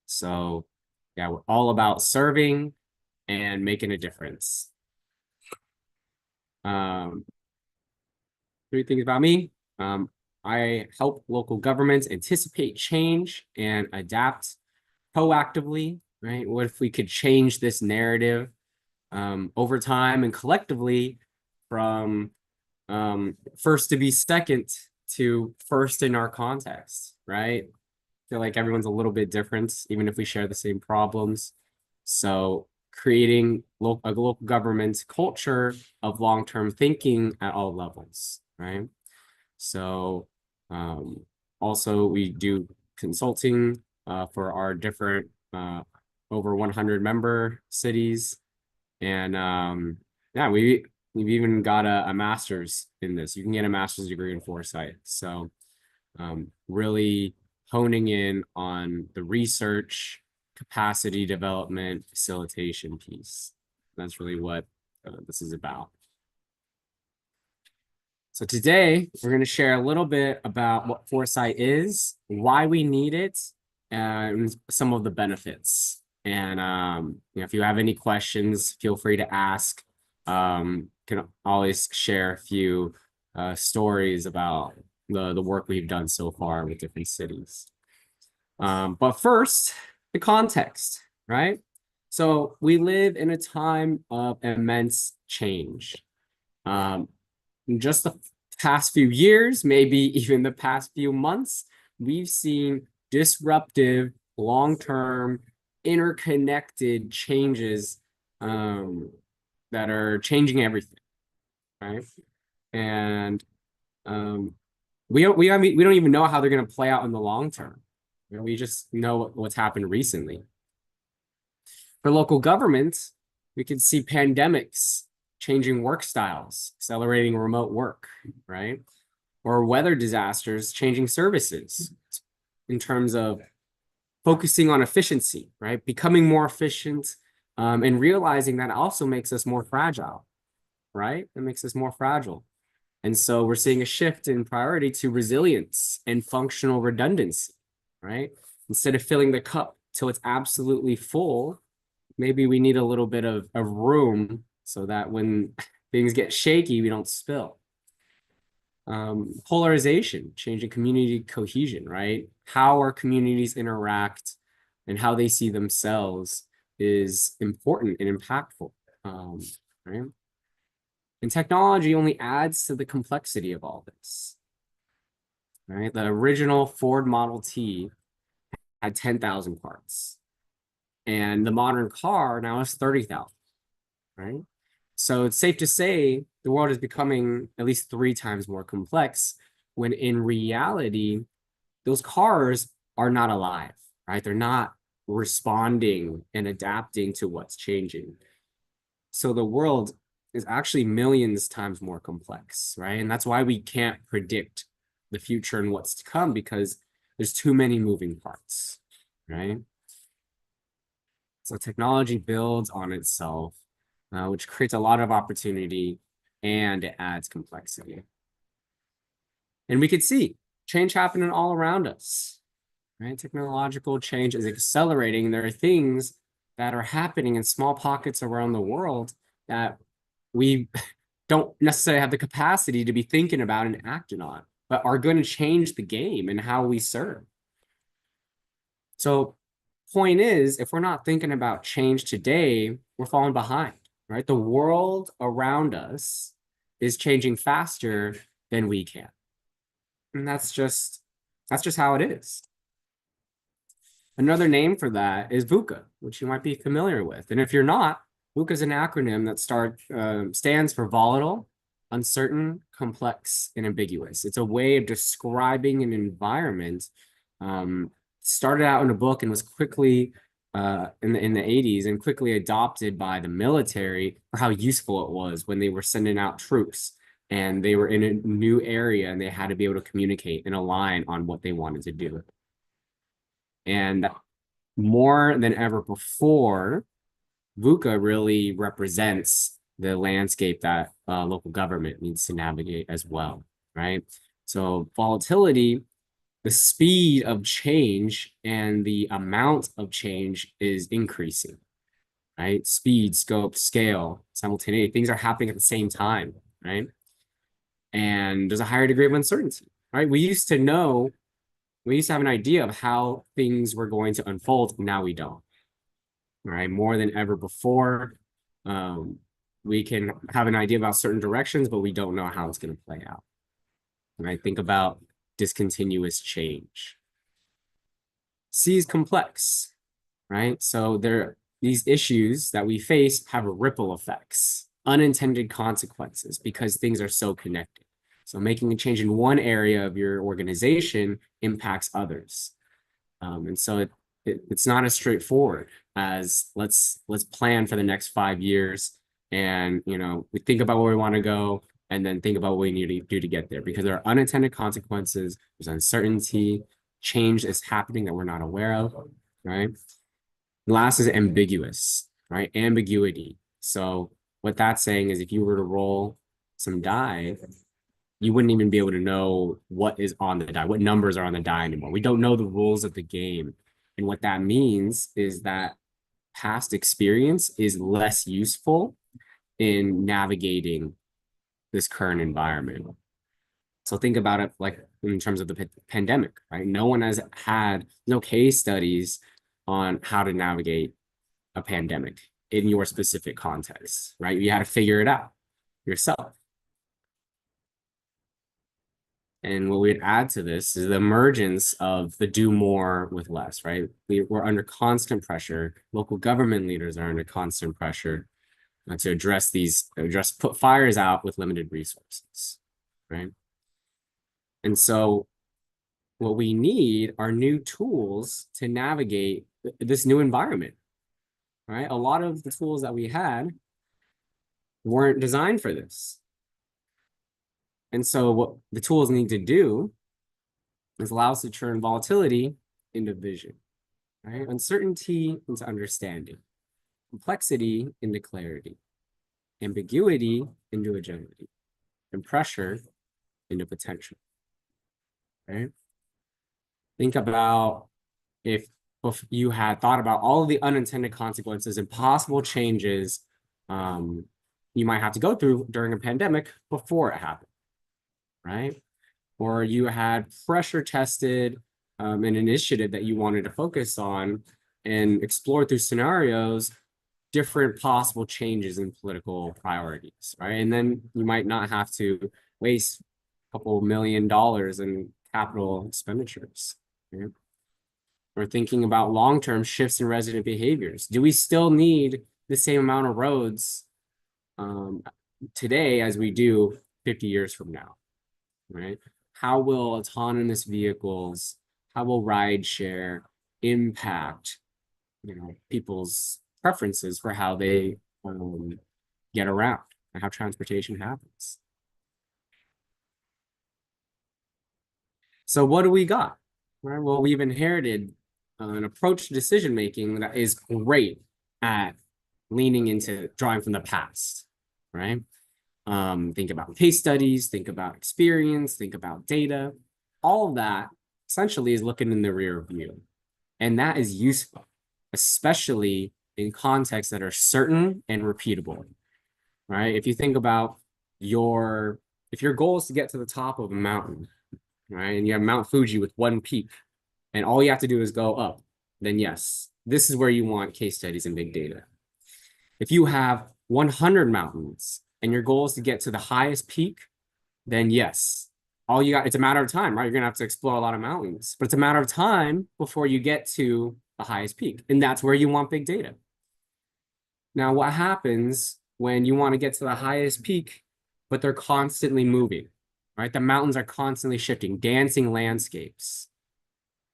So yeah, we're all about serving and making a difference. Um, Three things about me. I help local governments anticipate change and adapt proactively, right? What if we could change this narrative over time and collectively from first to be second to first in our context, right? I feel like everyone's a little bit different, even if we share the same problems. So creating a local government culture of long-term thinking at all levels, right? So also we do consulting for our different over 100 member cities. And yeah, we've even got a master's in this. You can get a master's degree in foresight. So really honing in on the research, capacity development, facilitation piece. That's really what this is about. So today we're going to share a little bit about what foresight is, why we need it, and some of the benefits. And if you have any questions, feel free to ask. Can always share a few stories about the work we've done so far with different cities. But first, the context, right? So we live in a time of immense change. Just the past few years, maybe even the past few months, we've seen disruptive, long-term, interconnected changes that are changing everything, right? And we don't even know how they're going to play out in the long term. We just know what's happened recently. For local governments, we can see pandemics changing work styles, accelerating remote work, right? Or weather disasters changing services in terms of focusing on efficiency, right? Becoming more efficient and realizing that also makes us more fragile, right? It makes us more fragile. And so we're seeing a shift in priority to resilience and functional redundancy, right? Instead of filling the cup till it's absolutely full, maybe we need a little bit of room so that when things get shaky, we don't spill. Polarization, changing community cohesion, right? How our communities interact and how they see themselves is important and impactful, right? And technology only adds to the complexity of all this, right? The original Ford Model T had 10,000 parts, and the modern car now has 30,000, right? So it's safe to say the world is becoming at least 3 times more complex, when in reality, those cars are not alive, right? They're not responding and adapting to what's changing. So the world is actually millions times more complex, right? And that's why we can't predict the future and what's to come, because there's too many moving parts, right? So technology builds on itself, which creates a lot of opportunity and it adds complexity. And we could see change happening all around us, right? Technological change is accelerating. There are things that are happening in small pockets around the world that we don't necessarily have the capacity to be thinking about and acting on, but are going to change the game and how we serve. So point is, if we're not thinking about change today, we're falling behind, right? The world around us is changing faster than we can. And that's just how it is. Another name for that is VUCA, which you might be familiar with. And if you're not, VUCA is an acronym that stands for volatile, uncertain, complex, and ambiguous. It's a way of describing an environment. Started out in a book and was quickly in the 80s and quickly adopted by the military for how useful it was when they were sending out troops and they were in a new area and they had to be able to communicate and align on what they wanted to do. And more than ever before, VUCA really represents the landscape that local government needs to navigate as well, right? So volatility the speed of change and the amount of change is increasing, right? Speed, scope, scale, simultaneity, things are happening at the same time, right? And there's a higher degree of uncertainty, right? We used to have an idea of how things were going to unfold. Now we don't, right? More than ever before, we can have an idea about certain directions, but we don't know how it's going to play out, right? Think about discontinuous change. C is complex, right? So these issues that we face have ripple effects, unintended consequences because things are so connected. So making a change in one area of your organization impacts others. And so it's not as straightforward as let's plan for the next 5 years, and we think about where we want to go and then think about what we need to do to get there, because there are unintended consequences, there's uncertainty, change is happening that we're not aware of, right? Last is ambiguous, right? Ambiguity. So what that's saying is if you were to roll some die, you wouldn't even be able to know what is on the die, what numbers are on the die anymore. We don't know the rules of the game. And what that means is that past experience is less useful in navigating this current environment. So think about it like in terms of the pandemic, right? No one has had no case studies on how to navigate a pandemic in your specific context, right? You had to figure it out yourself. And what we'd add to this is the emergence of the do more with less, right? We're under constant pressure. Local government leaders are under constant pressure to put fires out with limited resources, right? And so what we need are new tools to navigate this new environment, right? A lot of the tools that we had weren't designed for this. And so what the tools need to do is allow us to turn volatility into vision, right? Uncertainty into understanding, complexity into clarity, ambiguity into agility, and pressure into potential, right? Think about if you had thought about all of the unintended consequences and possible changes you might have to go through during a pandemic before it happened, right? Or you had pressure tested an initiative that you wanted to focus on and explore through scenarios different possible changes in political priorities, right? And then you might not have to waste a couple $1 million in capital expenditures, right? We're thinking about long-term shifts in resident behaviors. Do we still need the same amount of roads today as we do 50 years from now, right? How will autonomous vehicles, how will rideshare impact, people's preferences for how they get around and how transportation happens? So what do we got? Right? Well, we've inherited an approach to decision making that is great at leaning into drawing from the past, right? Think about case studies, think about experience, think about data. All of that essentially is looking in the rear view. And that is useful, especially in contexts that are certain and repeatable, right? If you think about if your goal is to get to the top of a mountain, right? And you have Mount Fuji with one peak, and all you have to do is go up, then yes, this is where you want case studies and big data. If you have 100 mountains and your goal is to get to the highest peak, then yes, it's a matter of time, right? You're gonna have to explore a lot of mountains, but it's a matter of time before you get to the highest peak. And that's where you want big data. Now, what happens when you want to get to the highest peak, but they're constantly moving, right? The mountains are constantly shifting, dancing landscapes,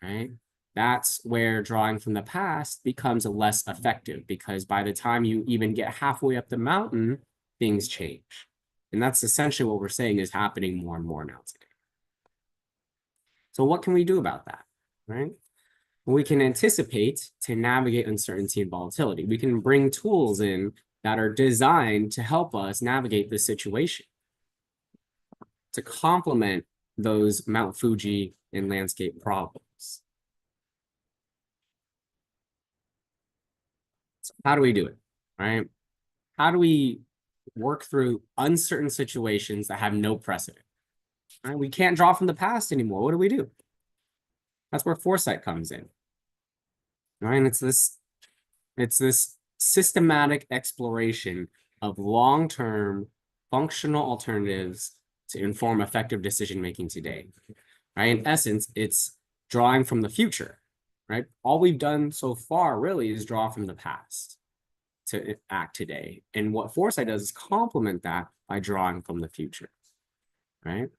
right? That's where drawing from the past becomes less effective, because by the time you even get halfway up the mountain, things change. And that's essentially what we're saying is happening more and more now today. So what can we do about that, right? Well, we can anticipate to navigate uncertainty and volatility. We can bring tools in that are designed to help us navigate this situation, to complement those Mount Fuji and landscape problems. So how do we do it, right? How do we work through uncertain situations that have no precedent? Right? We can't draw from the past anymore. What do we do? That's where foresight comes in, right? And it's this systematic exploration of long-term functional alternatives to inform effective decision making today, right? In essence, it's drawing from the future, right? All we've done so far really is draw from the past to act today. And what foresight does is complement that by drawing from the future, right?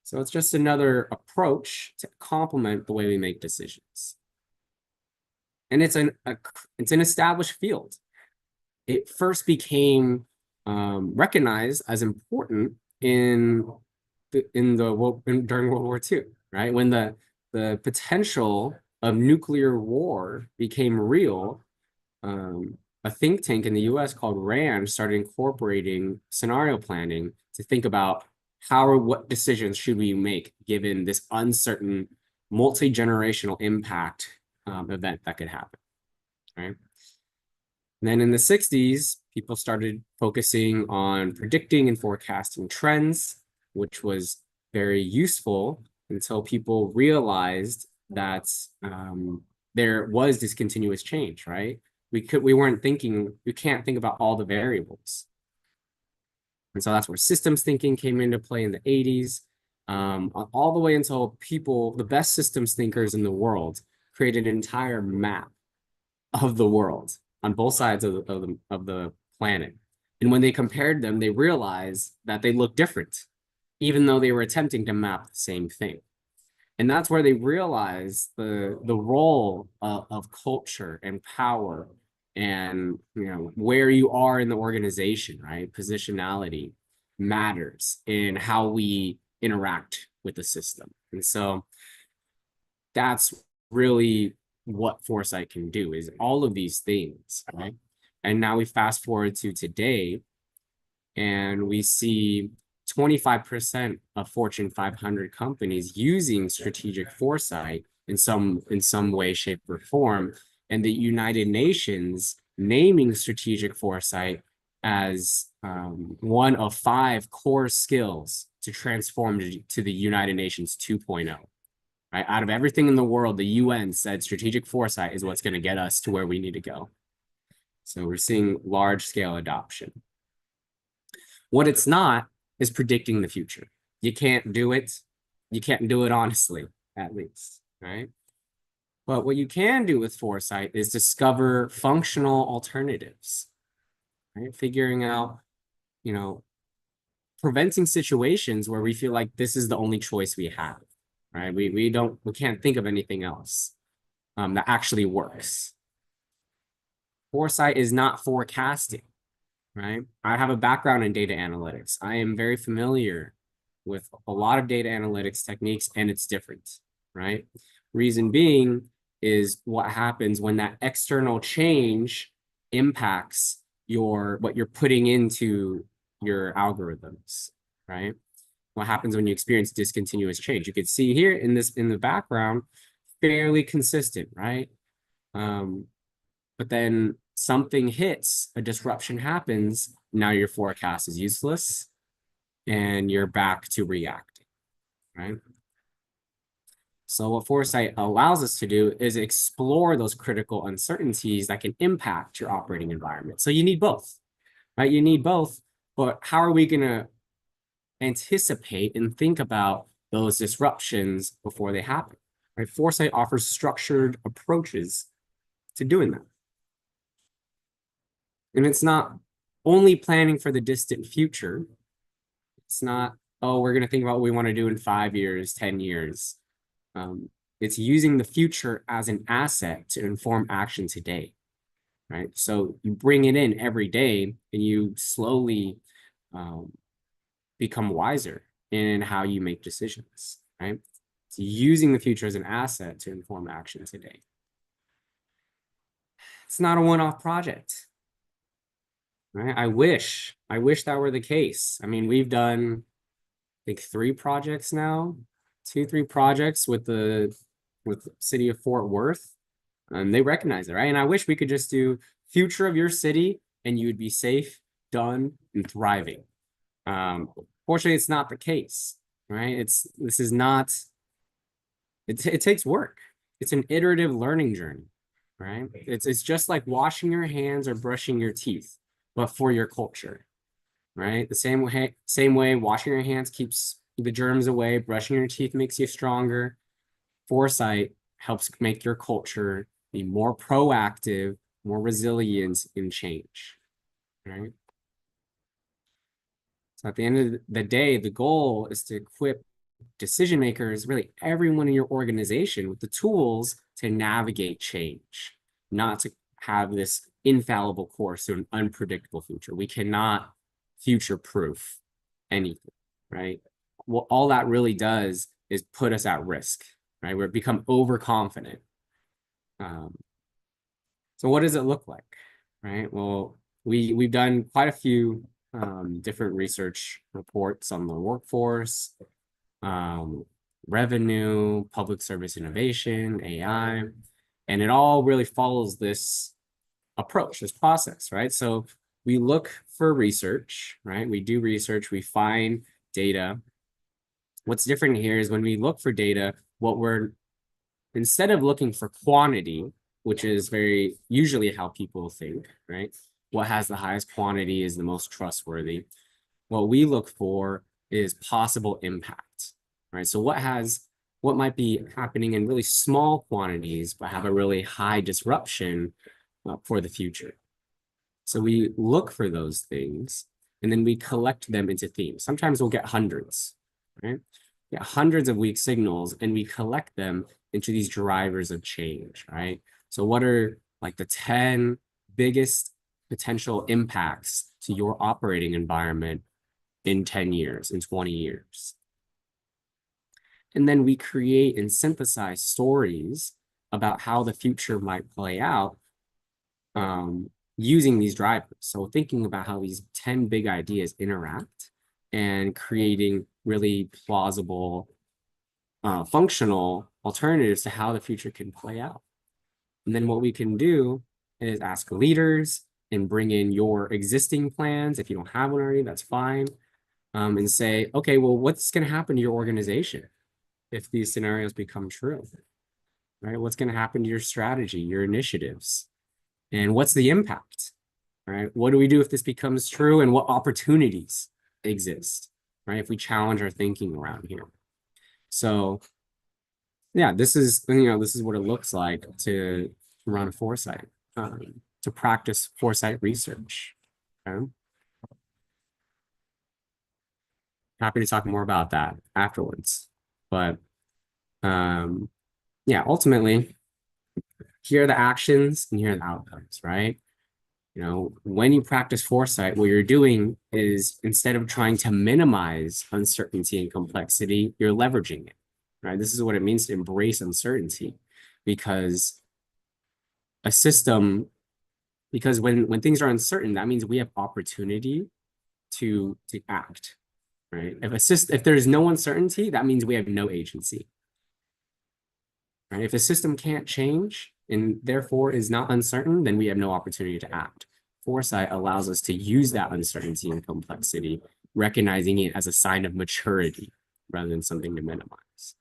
So it's just another approach to complement the way we make decisions. And it's an established field. It first became recognized as important during World War II, right? When the potential of nuclear war became real, a think tank in the US called RAND started incorporating scenario planning to think about what decisions should we make given this uncertain multi-generational impact event that could happen, right? And then in the 60s, people started focusing on predicting and forecasting trends, which was very useful until people realized that there was this continuous we can't think about all the variables. And so that's where systems thinking came into play in the 80s, all the way until the best systems thinkers in the world, created an entire map of the world on both sides of the planet. And when they compared them, they realized that they looked different, even though they were attempting to map the same thing. And that's where they realized the role of culture and power and where you are in the organization, right? Positionality matters in how we interact with the system. And so that's really what foresight can do, is all of these things, right? And now we fast forward to today, and we see 25% of Fortune 500 companies using strategic foresight in some way, shape, or form, and the United Nations naming strategic foresight as one of 5 core skills to transform to the United Nations 2.0. Right? Out of everything in the world, the UN said strategic foresight is what's going to get us to where we need to go. So we're seeing large-scale adoption. What it's not is predicting the future. You can't do it. You can't do it honestly, at least, right? But what you can do with foresight is discover functional alternatives, right? Figuring out, preventing situations where we feel like this is the only choice we have, right? We can't think of anything else that actually works. Foresight is not forecasting, right? I have a background in data analytics. I am very familiar with a lot of data analytics techniques, and it's different, right? Reason being is what happens when that external change impacts what you're putting into your algorithms, right? What happens when you experience discontinuous change? You can see here in the background, fairly consistent, right? But then something hits, a disruption happens, now your forecast is useless and you're back to reacting, right? So what foresight allows us to do is explore those critical uncertainties that can impact your operating environment. So you need both, right? You need both, but how are we going to anticipate and think about those disruptions before they happen, right? Foresight offers structured approaches to doing that. And it's not only planning for the distant future. It's not, oh, we're going to think about what we want to do in 5 years, 10 years. It's using the future as an asset to inform action today, right? So you bring it in every day and you slowly become wiser in how you make decisions, right? So using the future as an asset to inform action today. It's not a one-off project. Right? I wish that were the case. I mean, we've done, I think, 3 projects now 2, 3 projects with the city of Fort Worth, and they recognize it, right? And I wish we could just do future of your city and you would be safe, done, and thriving. Fortunately, it's not the case, right? This is not, it takes work. It's an iterative learning journey, right? It's just like washing your hands or brushing your teeth, but for your culture, right? The same way washing your hands keeps the germs away, brushing your teeth makes you stronger. Foresight helps make your culture be more proactive, more resilient in change, right? So at the end of the day, the goal is to equip decision makers, really everyone in your organization, with the tools to navigate change, not to have this infallible course to an unpredictable future. We cannot future proof anything, right? Well, all that really does is put us at risk, right? We become overconfident. So what does it look like, right? Well, we've done quite a few different research reports on the workforce, revenue, public service innovation, AI, and it all really follows this approach, this process, right? So we look for research, right? We do research, we find data. What's different here is when we look for data, instead of looking for quantity, which is very usually how people think, right? What has the highest quantity is the most trustworthy. What we look for is possible impact, right? So what might be happening in really small quantities, but have a really high disruption for the future. So we look for those things and then we collect them into themes. Sometimes we'll get hundreds, right? Get hundreds of weak signals and we collect them into these drivers of change, right? So what are like the 10 biggest potential impacts to your operating environment in 10 years, in 20 years? And then we create and synthesize stories about how the future might play out using these drivers. So thinking about how these 10 big ideas interact and creating really plausible, functional alternatives to how the future can play out. And then what we can do is ask leaders and bring in your existing plans. If you don't have one already, that's fine. And say, okay, well, what's going to happen to your organization if these scenarios become true, right? What's going to happen to your strategy, your initiatives, and what's the impact, right? What do we do if this becomes true, and what opportunities exist, right? If we challenge our thinking around here. So yeah, this is what it looks like to run foresight, to practice foresight research. Okay? Happy to talk more about that afterwards. But yeah, ultimately, here are the actions and here are the outcomes, right? When you practice foresight, what you're doing is instead of trying to minimize uncertainty and complexity, you're leveraging it, right? This is what it means to embrace uncertainty, because when things are uncertain, that means we have opportunity to act, right? If there's no uncertainty, that means we have no agency, right? If the system can't change and therefore is not uncertain, then we have no opportunity to act. Foresight allows us to use that uncertainty and complexity, recognizing it as a sign of maturity rather than something to minimize.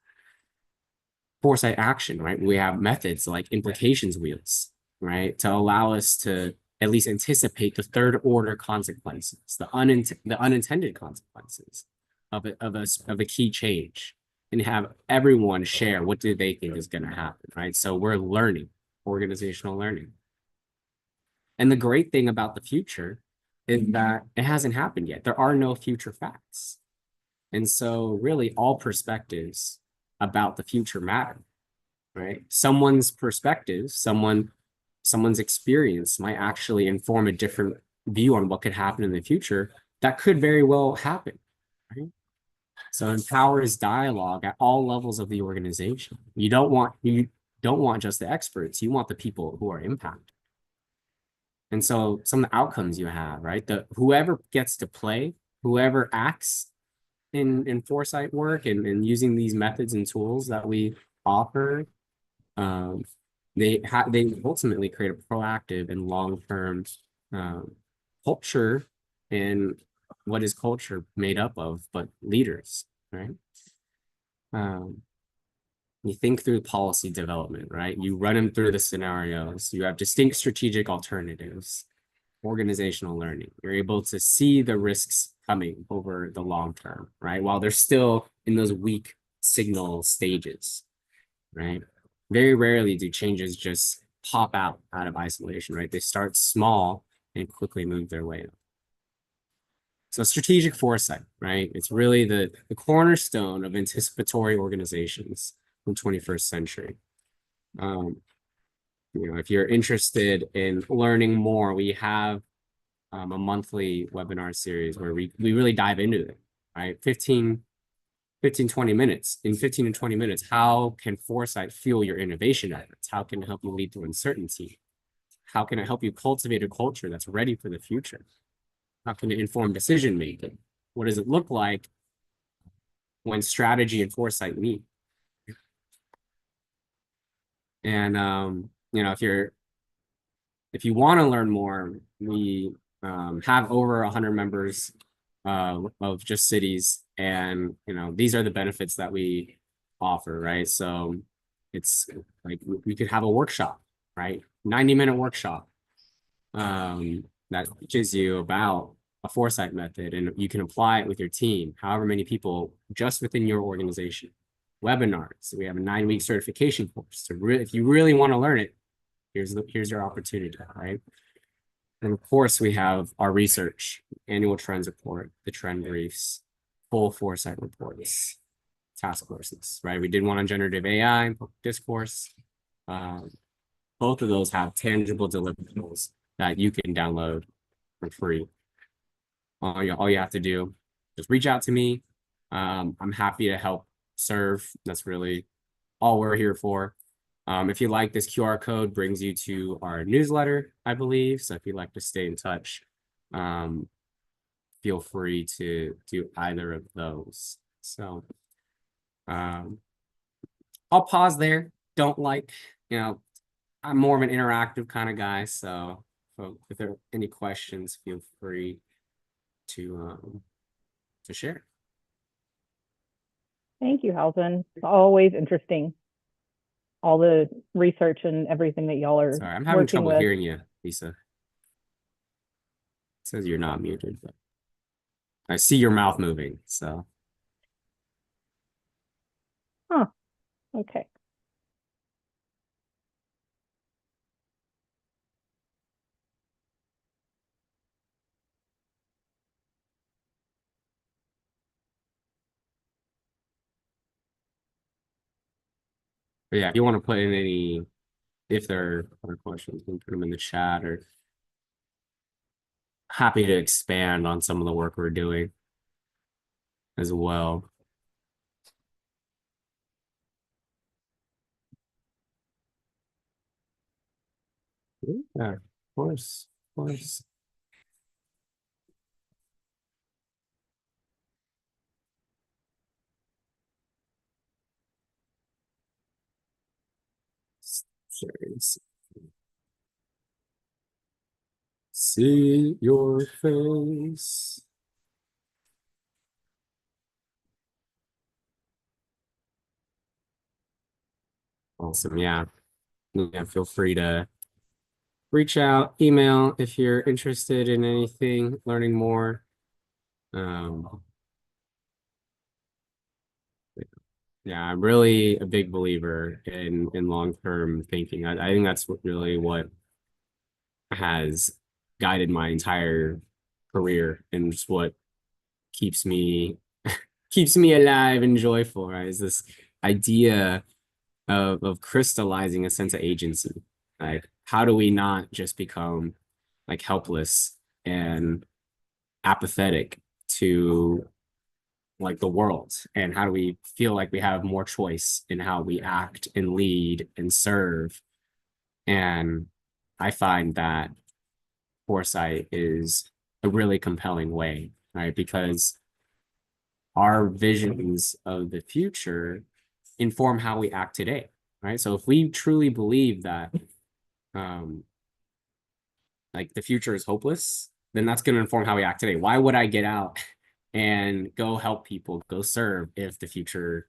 Foresight action, right? We have methods like implications wheels, right? To allow us to at least anticipate the third order consequences, the unintended consequences of a key change, and have everyone share what do they think is going to happen, right? So we're learning, organizational learning. And the great thing about the future is that it hasn't happened yet. There are no future facts. And so really all perspectives about the future matter, right? Someone's perspective, someone's experience might actually inform a different view on what could happen in the future that could very well happen, right? So empowers dialogue at all levels of the organization. You don't want just the experts, you want the people who are impacted. And so some of the outcomes you have, right? Whoever gets to play, whoever acts in foresight work and using these methods and tools that we offer, um, they ultimately create a proactive and long-term um, culture. And what is culture made up of but leaders, right? Um, you think through policy development, right? You run them through the scenarios. You have distinct strategic alternatives, organizational learning. You're able to see the risks coming over the long term, right? While they're still in those weak signal stages, right? Very rarely do changes just pop out of isolation, right? They start small and quickly move their way up. So strategic foresight, right? It's really the cornerstone of anticipatory organizations in the 21st century. Um, if you're interested in learning more, we have a monthly webinar series where we really dive into it, right? 20 minutes. In 15 to 20 minutes, how can foresight fuel your innovation efforts? How can it help you lead through uncertainty? How can it help you cultivate a culture that's ready for the future? How can it inform decision making? What does it look like when strategy and foresight meet? And if you want to learn more, we have over 100 members of just cities, and these are the benefits that we offer, right? So it's like we could have a workshop, right? 90-minute workshop that teaches you about a foresight method, and you can apply it with your team, however many people just within your organization. Webinars. We have a 9-week certification course. So if you really want to learn it, here's your opportunity, right? And of course, we have our research, annual trends report, the trend briefs, full foresight reports, task forces, right? We did one on generative AI, discourse. Both of those have tangible deliverables that you can download for free. All you have to do is reach out to me. I'm happy to help serve. That's really all we're here for. If you like, this QR code brings you to our newsletter, I believe. So if you'd like to stay in touch, feel free to do either of those. So I'll pause there. Don't I'm more of an interactive kind of guy. So if there are any questions, feel free to share. Thank you, Halton. It's always interesting, all the research and everything that y'all are Sorry, I'm having trouble with. hearing you, Lisa. It says you're not muted, but I see your mouth moving, so. Huh. Okay. But yeah, if you want to put in if there are questions, you can put them in the chat, or happy to expand on some of the work we're doing as well. Yeah, of course, of course. See your face. Awesome. Yeah. Yeah. Feel free to reach out, email if you're interested in anything, learning more. Yeah, I'm really a big believer in long-term thinking. I think that's what has guided my entire career, and just what keeps me keeps me alive and joyful, right? Is this idea of crystallizing a sense of agency. Like, how do we not just become like helpless and apathetic to like the world? And how do we feel like we have more choice in how we act and lead and serve? And I find that foresight is a really compelling way, right? Because our visions of the future inform how we act today, right? So if we truly believe that like the future is hopeless, then that's going to inform how we act today. Why would I get out and go help people, go serve if the future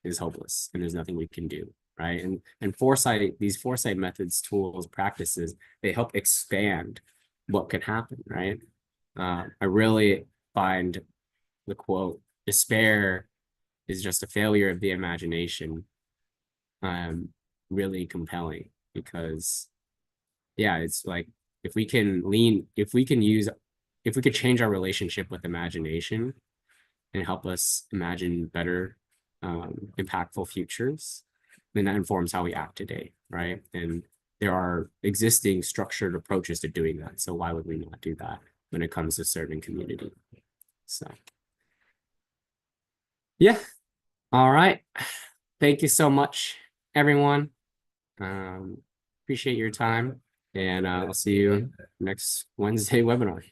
is hopeless and there's nothing we can do, right? And foresight, these foresight methods, tools, practices, they help expand what can happen, right? I really find the quote, despair is just a failure of the imagination, really compelling, because yeah, it's like if we can if we could change our relationship with imagination and help us imagine better, impactful futures, then that informs how we act today, right? And there are existing structured approaches to doing that. So why would we not do that when it comes to serving community? So yeah, all right. Thank you so much, everyone. Appreciate your time, and I'll see you next Wednesday webinar.